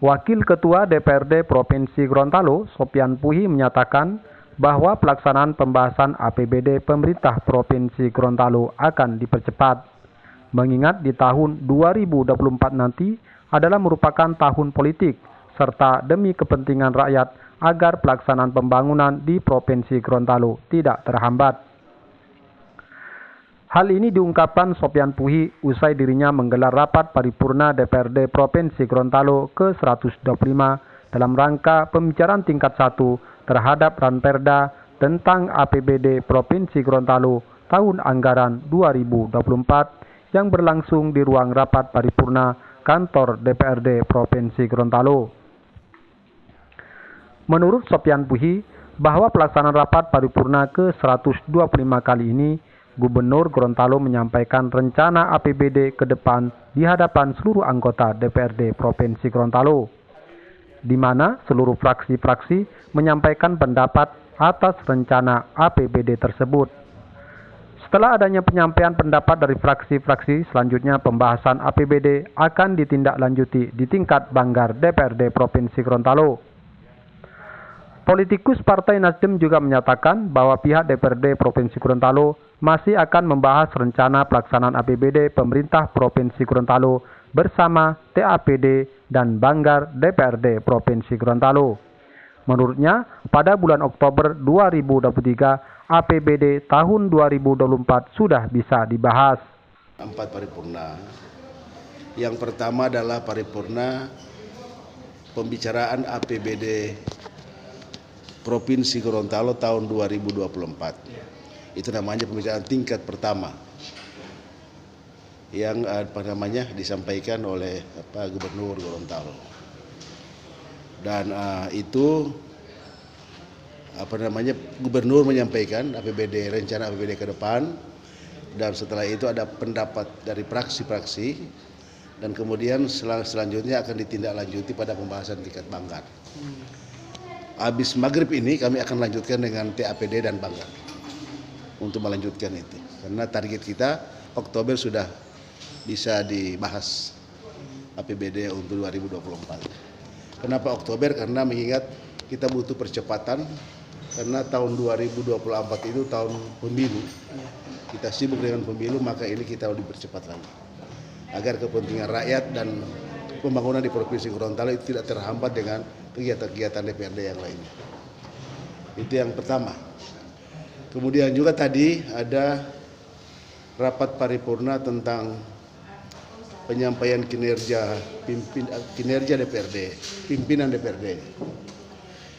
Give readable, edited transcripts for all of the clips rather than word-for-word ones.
Wakil Ketua DPRD Provinsi Gorontalo, Sopyan Puhi, menyatakan bahwa pelaksanaan pembahasan APBD pemerintah Provinsi Gorontalo akan dipercepat, mengingat di tahun 2024 nanti adalah merupakan tahun politik, serta demi kepentingan rakyat agar pelaksanaan pembangunan di Provinsi Gorontalo tidak terhambat. Hal ini diungkapkan Sopyan Puhi usai dirinya menggelar rapat paripurna DPRD Provinsi Gorontalo ke-125 dalam rangka pembicaraan tingkat 1 terhadap Ranperda tentang APBD Provinsi Gorontalo tahun anggaran 2024 yang berlangsung di ruang rapat paripurna kantor DPRD Provinsi Gorontalo. Menurut Sopyan Puhi, bahwa pelaksanaan rapat paripurna ke-125 kali ini, Gubernur Gorontalo menyampaikan rencana APBD ke depan di hadapan seluruh anggota DPRD Provinsi Gorontalo, di mana seluruh fraksi-fraksi menyampaikan pendapat atas rencana APBD tersebut. Setelah adanya penyampaian pendapat dari fraksi-fraksi, selanjutnya pembahasan APBD akan ditindaklanjuti di tingkat Banggar DPRD Provinsi Gorontalo. Politikus Partai Nasdem juga menyatakan bahwa pihak DPRD Provinsi Gorontalo masih akan membahas rencana pelaksanaan APBD pemerintah Provinsi Gorontalo bersama TAPD dan Banggar DPRD Provinsi Gorontalo. Menurutnya, pada bulan Oktober 2023, APBD tahun 2024 sudah bisa dibahas. 4 paripurna. Yang pertama adalah paripurna pembicaraan APBD Provinsi Gorontalo tahun 2024. Itu namanya pembicaraan tingkat pertama yang disampaikan oleh Pak Gubernur Gorontalo. Dan itu Gubernur menyampaikan APBD, rencana APBD ke depan, dan setelah itu ada pendapat dari fraksi-fraksi, dan kemudian selanjutnya akan ditindaklanjuti pada pembahasan tingkat Banggar. Habis maghrib ini kami akan lanjutkan dengan TAPD dan Banggar untuk melanjutkan itu, karena target kita Oktober sudah bisa dibahas APBD untuk 2024. Kenapa Oktober? Karena mengingat kita butuh percepatan, karena tahun 2024 itu tahun pemilu, kita sibuk dengan pemilu, maka ini kita dipercepat lagi agar kepentingan rakyat dan pembangunan di Provinsi Gorontalo itu tidak terhambat dengan kegiatan-kegiatan DPRD yang lainnya. Itu yang pertama. Kemudian juga tadi ada rapat paripurna tentang penyampaian kinerja DPRD, pimpinan DPRD.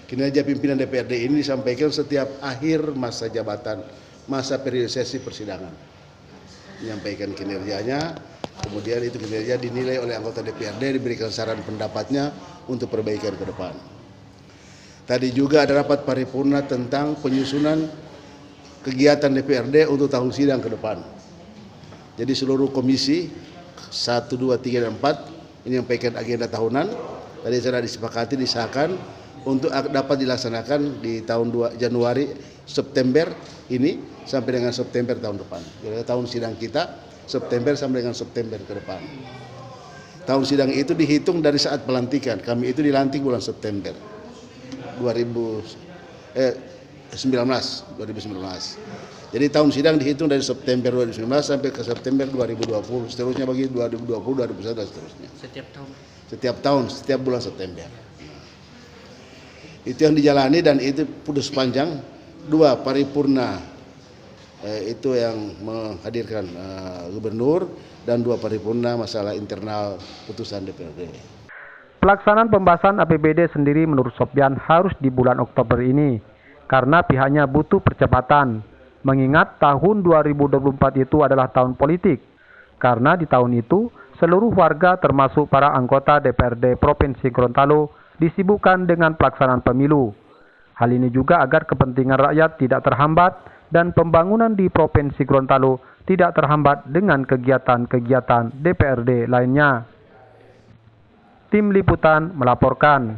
Kinerja pimpinan DPRD ini disampaikan setiap akhir masa jabatan, masa periodisasi persidangan. Menyampaikan kinerjanya, kemudian itu kinerja dinilai oleh anggota DPRD, diberikan saran pendapatnya untuk perbaikan ke depan. Tadi juga ada rapat paripurna tentang penyusunan kegiatan DPRD untuk tahun sidang ke depan. Jadi seluruh komisi 1, 2, 3, dan 4 ini menyampaikan agenda tahunan. Tadi sudah disepakati, disahkan untuk dapat dilaksanakan di tahun September ini sampai dengan September tahun depan. Jadi tahun sidang kita September sampai dengan September ke depan. Tahun sidang itu dihitung dari saat pelantikan. Kami itu dilantik bulan September 2019. Jadi tahun sidang dihitung dari September 2019 sampai ke September 2020. Seterusnya bagi 2020, 2021 dan seterusnya. Setiap bulan September. Itu yang dijalani, dan itu putus panjang 2 paripurna. Itu yang menghadirkan Gubernur, dan 2 paripurna masalah internal putusan DPRD. Pelaksanaan pembahasan APBD sendiri menurut Sopyan harus di bulan Oktober ini, karena pihaknya butuh percepatan, mengingat tahun 2024 itu adalah tahun politik, karena di tahun itu seluruh warga termasuk para anggota DPRD Provinsi Gorontalo disibukkan dengan pelaksanaan pemilu. Hal ini juga agar kepentingan rakyat tidak terhambat dan pembangunan di Provinsi Gorontalo tidak terhambat dengan kegiatan-kegiatan DPRD lainnya. Tim Liputan melaporkan.